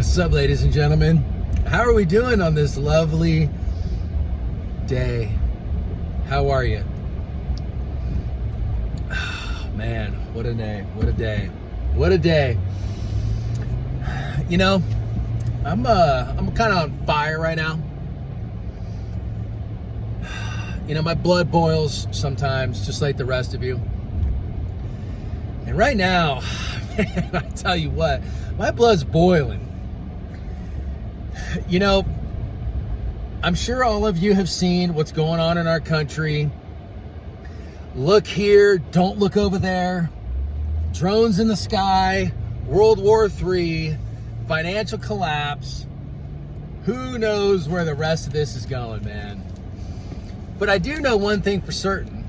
What's up, ladies and gentlemen? How are we doing on this lovely day? How are you? Oh, man, what a day, what a day, what a day. You know, I'm kind of on fire right now. You know, my blood boils sometimes, just like the rest of you. And right now, man, I tell you what, my blood's boiling. You know, I'm sure all of you have seen what's going on in our country. Look here, don't look over there. Drones in the sky, World War III, financial collapse. Who knows where the rest of this is going, man? But I do know one thing for certain.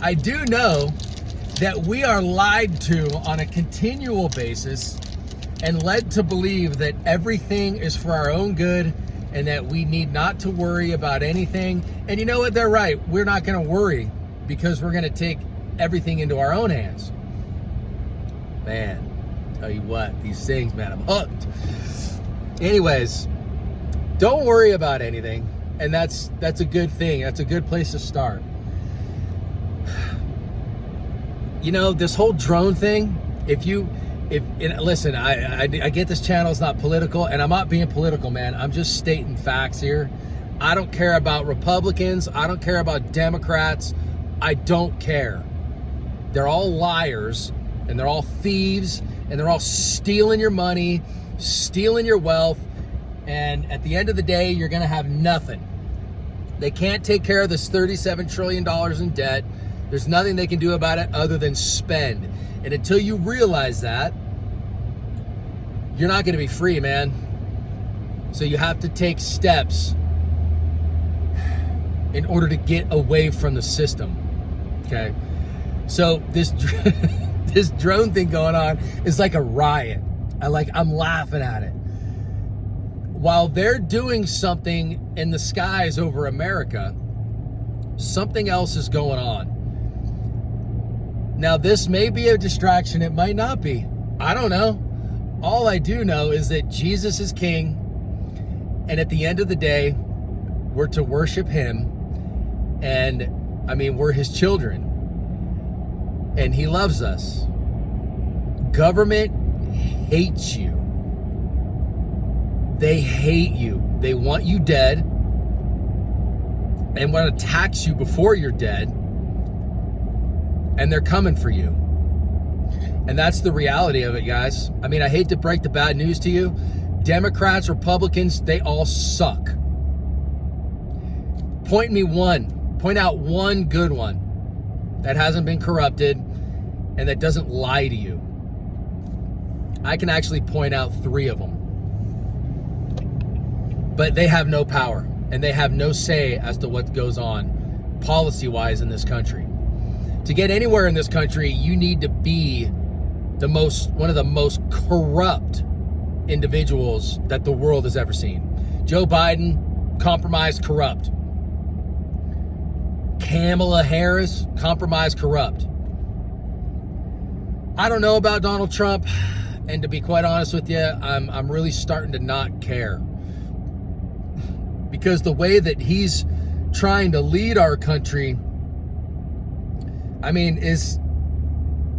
I do know that we are lied to on a continual basis and led to believe that everything is for our own good and that we need not to worry about anything. And you know what? They're right. We're not going to worry because we're going to take everything into our own hands. Man, tell you what, these things, man, I'm hooked. Anyways, don't worry about anything. And that's a good thing. That's a good place to start. You know, this whole drone thing, listen, I get this channel is not political, and I'm not being political, man. I'm just stating facts here. I don't care about Republicans. I don't care about Democrats. I don't care. They're all liars, and they're all thieves, and they're all stealing your money, stealing your wealth, and at the end of the day, you're going to have nothing. They can't take care of this $37 trillion in debt. There's nothing they can do about it other than spend. And until you realize that, you're not going to be free, man. So you have to take steps in order to get away from the system. Okay? So this this drone thing going on is like a riot. I'm laughing at it. While they're doing something in the skies over America, something else is going on. Now, this may be a distraction. It might not be. I don't know. All I do know is that Jesus is king. And at the end of the day, we're to worship him. And, we're his children. And he loves us. Government hates you. They hate you. They want you dead. And want to tax you before you're dead. And they're coming for you. And that's the reality of it, guys. I hate to break the bad news to you. Democrats, Republicans, they all suck. Point out one good one that hasn't been corrupted and that doesn't lie to you. I can actually point out 3 of them. But they have no power and they have no say as to what goes on policy-wise in this country. To get anywhere in this country, you need to be one of the most corrupt individuals that the world has ever seen. Joe Biden, compromised, corrupt. Kamala Harris, compromised, corrupt. I don't know about Donald Trump, and to be quite honest with you, I'm really starting to not care. Because the way that he's trying to lead our country,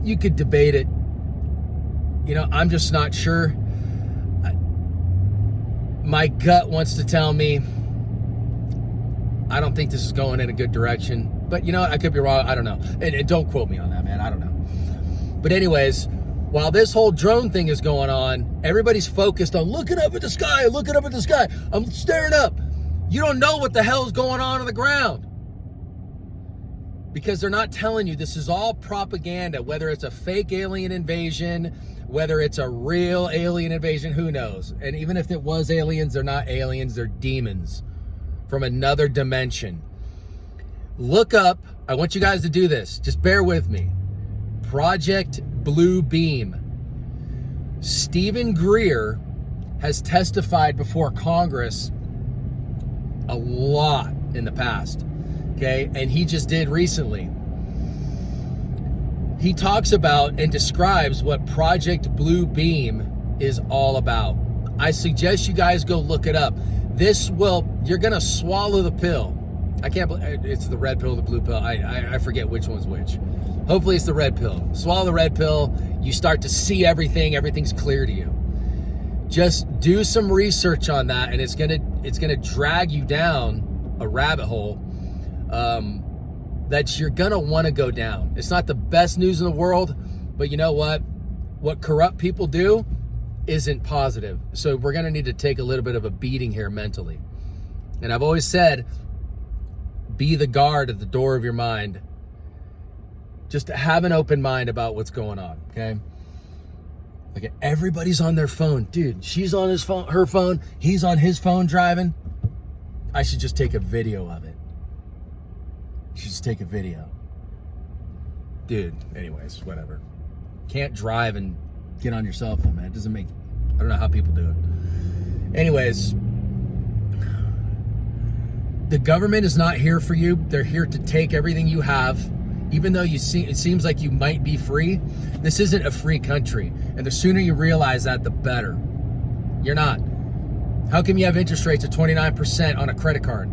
you could debate it. You know, I'm just not sure. My gut wants to tell me I don't think this is going in a good direction. But, you know, I could be wrong. I don't know. And don't quote me on that, man. I don't know. But anyways, while this whole drone thing is going on, everybody's focused on looking up at the sky, looking up at the sky. I'm staring up. You don't know what the hell is going on the ground. Because they're not telling you this is all propaganda, whether it's a fake alien invasion, whether it's a real alien invasion, who knows? And even if it was aliens, they're not aliens, they're demons from another dimension. Look up, I want you guys to do this, just bear with me. Project Blue Beam. Stephen Greer has testified before Congress a lot in the past. Okay, and he just did recently. He talks about and describes what Project Blue Beam is all about. I suggest you guys go look it up. You're going to swallow the pill. I can't believe it's the red pill or the blue pill. I forget which one's which. Hopefully it's the red pill. Swallow the red pill. You start to see everything. Everything's clear to you. Just do some research on that, and it's gonna drag you down a rabbit hole that you're gonna want to go down. It's not the best news in the world, but you know what? What corrupt people do isn't positive. So we're gonna need to take a little bit of a beating here mentally. And I've always said, be the guard at the door of your mind. Just have an open mind about what's going on, okay? Like, everybody's on their phone. Dude, she's on her phone, he's on his phone driving. I should just take a video of it. You should just take a video. Dude, anyways, whatever. Can't drive and get on your cell phone, man. It doesn't make, I don't know how people do it. Anyways, the government is not here for you. They're here to take everything you have. Even though it seems like you might be free, this isn't a free country. And the sooner you realize that, the better. You're not. How come you have interest rates of 29% on a credit card?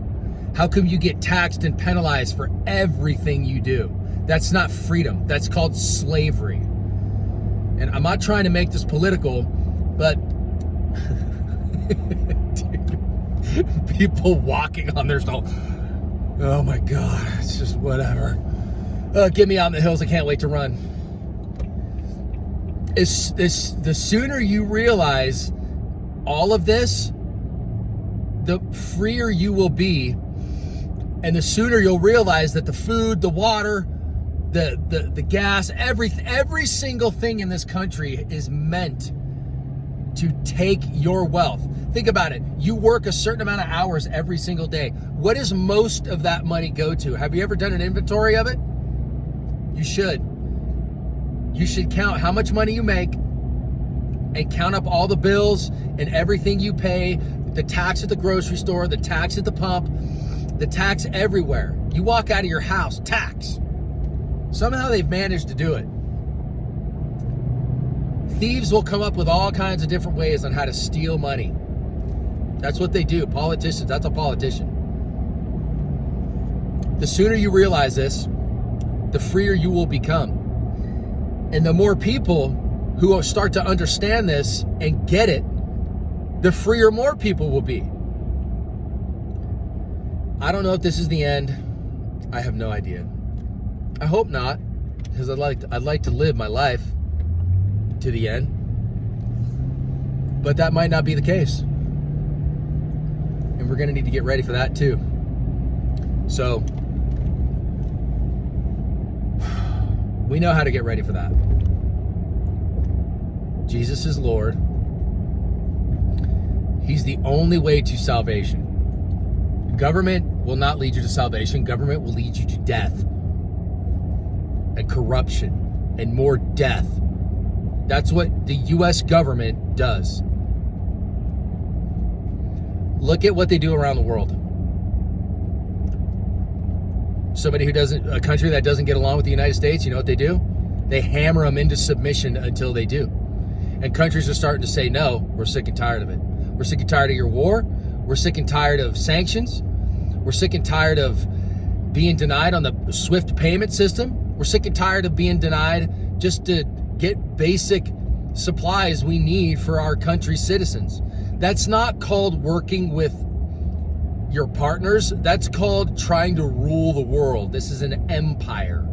How come you get taxed and penalized for everything you do? That's not freedom. That's called slavery. And I'm not trying to make this political, but dude, people walking on their stall. Oh my God, it's just whatever. Get me out in the hills. I can't wait to run. The sooner you realize all of this, the freer you will be. And the sooner you'll realize that the food, the water, the gas, every single thing in this country is meant to take your wealth. Think about it. You work a certain amount of hours every single day. What does most of that money go to? Have you ever done an inventory of it? You should. You should count how much money you make and count up all the bills and everything you pay, the tax at the grocery store, the tax at the pump, the tax everywhere. You walk out of your house, tax. Somehow they've managed to do it. Thieves will come up with all kinds of different ways on how to steal money. That's what they do. Politicians, that's a politician. The sooner you realize this, the freer you will become. And the more people who start to understand this and get it, the freer more people will be. I don't know if this is the end. I have no idea. I hope not, because I'd like to live my life to the end. But that might not be the case. And we're going to need to get ready for that too. So we know how to get ready for that. Jesus is Lord. He's the only way to salvation. Government will not lead you to salvation. Government will lead you to death and corruption and more death. That's what the U.S. government does. Look at what they do around the world. A country that doesn't get along with the United States, you know what they do? They hammer them into submission until they do. And countries are starting to say, no, we're sick and tired of it. We're sick and tired of your war. We're sick and tired of sanctions. We're sick and tired of being denied on the SWIFT payment system. We're sick and tired of being denied just to get basic supplies we need for our country's citizens. That's not called working with your partners. That's called trying to rule the world. This is an empire.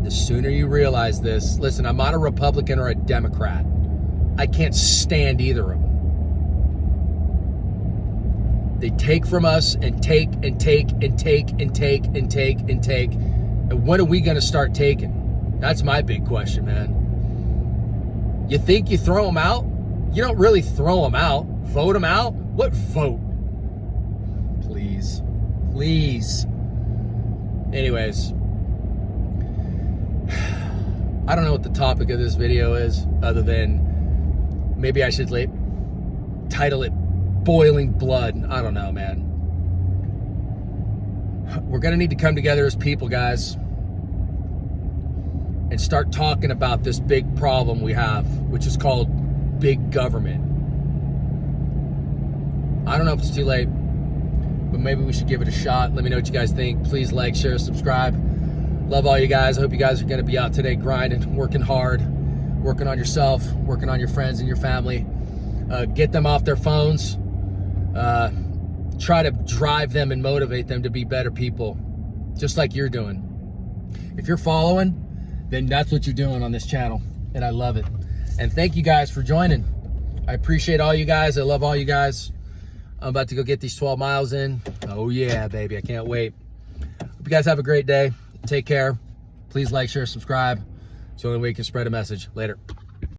The sooner you realize this, listen, I'm not a Republican or a Democrat. I can't stand either of them. They take from us and take and take and take and take and take and take. And when are we going to start taking? That's my big question, man. You think you throw them out? You don't really throw them out. Vote them out? What vote? Please. Please. Anyways. I don't know what the topic of this video is, other than maybe I should title it Boiling Blood. I don't know, man. We're going to need to come together as people, guys. and start talking about this big problem we have, which is called big government. I don't know if it's too late, but maybe we should give it a shot. Let me know what you guys think. Please like, share, subscribe. Love all you guys. I hope you guys are going to be out today grinding, working hard, working on yourself, working on your friends and your family. Get them off their phones. Try to drive them and motivate them to be better people, just like you're doing. If you're following, then that's what you're doing on this channel, and I love it. And thank you guys for joining. I appreciate all you guys. I love all you guys. I'm about to go get these 12 miles in. Oh yeah, baby, I can't wait. Hope you guys have a great day. Take care. Please like, share, subscribe. It's the only way you can spread a message. Later.